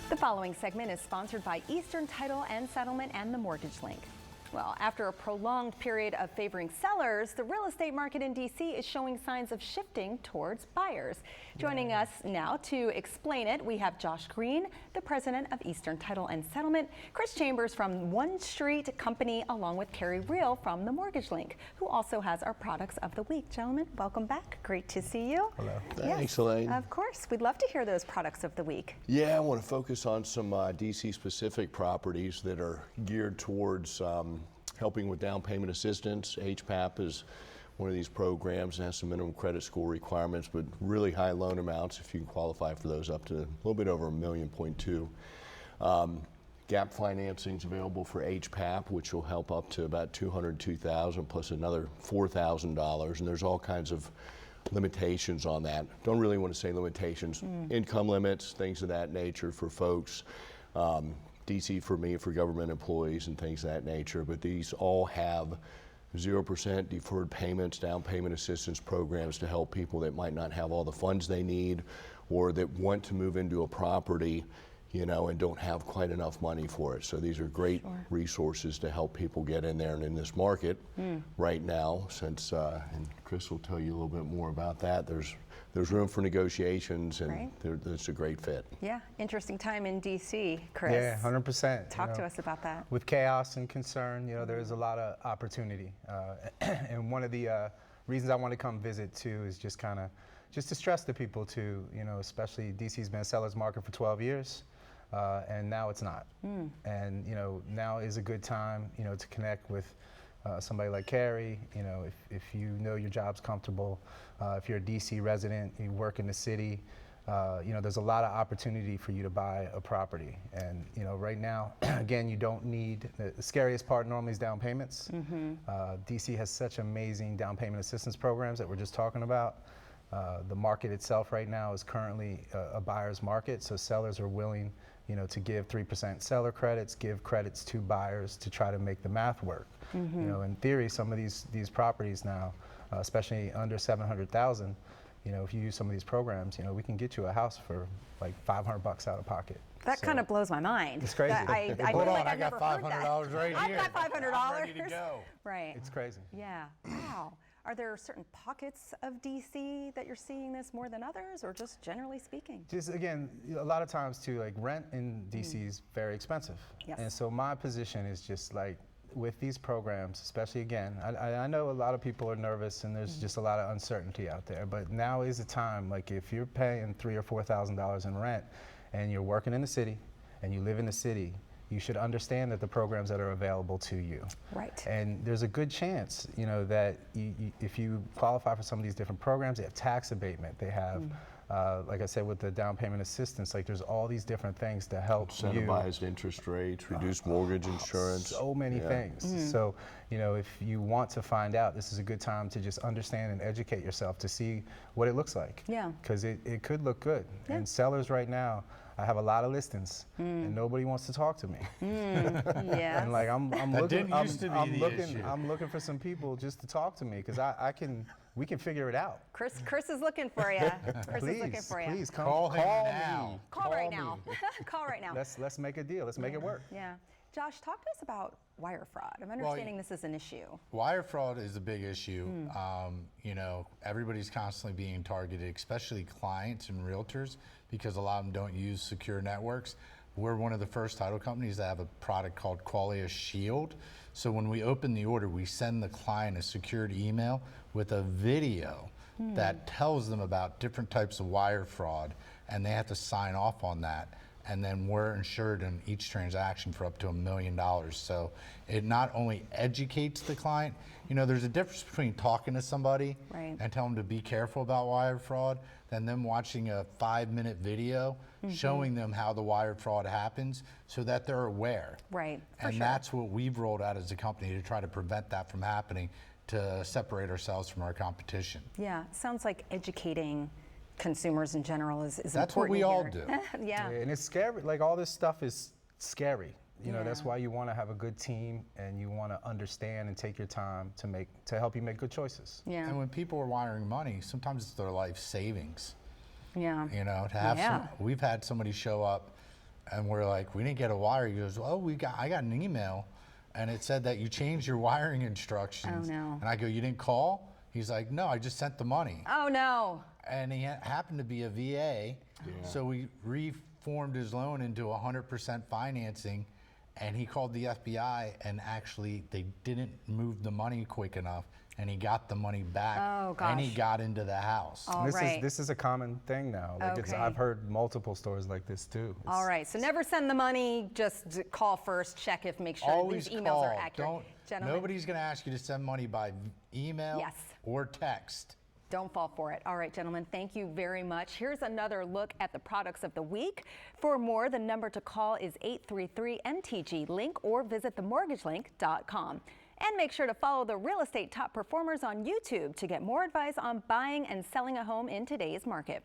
The following segment is sponsored by Eastern Title and Settlement and the Mortgage Link. Well, after a prolonged period of favoring sellers, the real estate market in D.C. is showing signs of shifting towards buyers. Joining us now to explain it, we have Josh Green, the president of Eastern Title and Settlement, Chris Chambers from One Street Company, along with Carrie Reel from the Mortgage Link, who also has our products of the week. Gentlemen, welcome back. Great to see you. Hello. Thanks, Elaine. Of course. We'd love to hear those products of the week. Yeah, I want to focus on some DC-specific properties that are geared towards helping with down payment assistance. HPAP is one of these programs and has some minimum credit score requirements, but really high loan amounts if you can qualify for those, up to a little bit over $1.2 million. Gap financing is available for HPAP, which will help up to about $202,000 plus another $4,000, and there's all kinds of limitations on that. Don't really want to say limitations. Income limits, things of that nature for folks. DC for me, for government employees and things of that nature, but these all have 0% deferred payments, down payment assistance programs to help people that might not have all the funds they need or that want to move into a property, you know, and don't have quite enough money for it. So these are great resources to help people get in there and in this market right now, since, and Chris will tell you a little bit more about that, there's room for negotiations, and it's a great fit. Yeah, interesting time in DC, Chris. Yeah, 100%. Talk to us about that. With chaos and concern, you know, there's a lot of opportunity. And one of the reasons I want to come visit too is just to stress to people too, you know, especially DC's been a seller's market for 12 years. And now it's not. And, you know, now is a good time, you know, to connect with somebody like Carrie. You know, if you know your job's comfortable, if you're a DC resident, you work in the city, you know, there's a lot of opportunity for you to buy a property. And, you know, right now, again, you don't need, the scariest part normally is down payments. DC has such amazing down payment assistance programs that we're just talking about. The market itself right now is currently a buyer's market, so sellers are willing, you know, to give 3% seller credits, give credits to buyers to try to make the math work. You know, in theory, some of these properties now, especially under 700,000, you know, if you use some of these programs, you know, we can get you a house for like $500 out of pocket. That kind of blows my mind. It's crazy. Hold on, I got $500 right here. I've got $500. I'm ready to go. Right. It's crazy. Yeah. Wow. Are there certain pockets of DC that you're seeing this more than others, or just generally speaking? Just again, a lot of times too, like rent in DC is very expensive. Yes. And so my position is just like, with these programs, especially again, I know a lot of people are nervous and there's just a lot of uncertainty out there, but now is the time, like if you're paying $3,000 or $4,000 in rent and you're working in the city and you live in the city, you should understand that the programs that are available to you. Right. And there's a good chance, you know, that if you qualify for some of these different programs, they have tax abatement, they have, like I said, with the down payment assistance, like there's all these different things to help Incentivized interest rates, reduced mortgage insurance. So many things. So, you know, if you want to find out, this is a good time to just understand and educate yourself to see what it looks like. Yeah. Because it could look good. And sellers right now, I have a lot of listings, and nobody wants to talk to me. Yeah. And like I'm looking, issue. I'm looking for some people just to talk to me because we can figure it out. Chris is looking for you. Chris is looking for you. Please come Call him me. now. Call right now. Call right now. Let's make a deal. Let's make it work. Yeah. Josh, talk to us about wire fraud. I'm understanding this is an issue. Wire fraud is a big issue. You know, everybody's constantly being targeted, especially clients and realtors, because a lot of them don't use secure networks. We're one of the first title companies that have a product called Qualia Shield. So when we open the order, we send the client a secured email with a video that tells them about different types of wire fraud, and they have to sign off on that. And then we're insured in each transaction for up to $1 million. So it not only educates the client, you know, there's a difference between talking to somebody and telling them to be careful about wire fraud than them watching a 5-minute video showing them how the wire fraud happens so that they're aware. Right. And that's what we've rolled out as a company to try to prevent that from happening, to separate ourselves from our competition. Yeah. Sounds like educating consumers in general is That's important. what we all here. do. Yeah. And it's scary. Like all this stuff is scary. You know, that's why you want to have a good team and you want to understand and take your time to help you make good choices. Yeah. And when people are wiring money, sometimes it's their life savings. Yeah. You know, to have we've had somebody show up And we're like, we didn't get a wire. He goes, oh, I got an email, and it said that you changed your wiring instructions. Oh, no. And I go, you didn't call? He's like, no, I just sent the money. Oh, no. And he happened to be a VA, so we reformed his loan into 100% financing, and he called the FBI, and actually they didn't move the money quick enough, and he got the money back, Oh, and he gosh. got into the house. All right. This is a common thing now. Like Okay. I've heard multiple stories like this too. All right, so never send the money, just call first, check if, make sure Always these emails call. are accurate. Gentlemen, Nobody's going to ask you to send money by email Yes. or text. don't fall for it. All right, gentlemen, thank you very much. Here's another look at the products of the week. For more, the number to call is 833-MTG-LINK or visit themortgagelink.com. And make sure to follow the real estate top performers on YouTube to get more advice on buying and selling a home in today's market.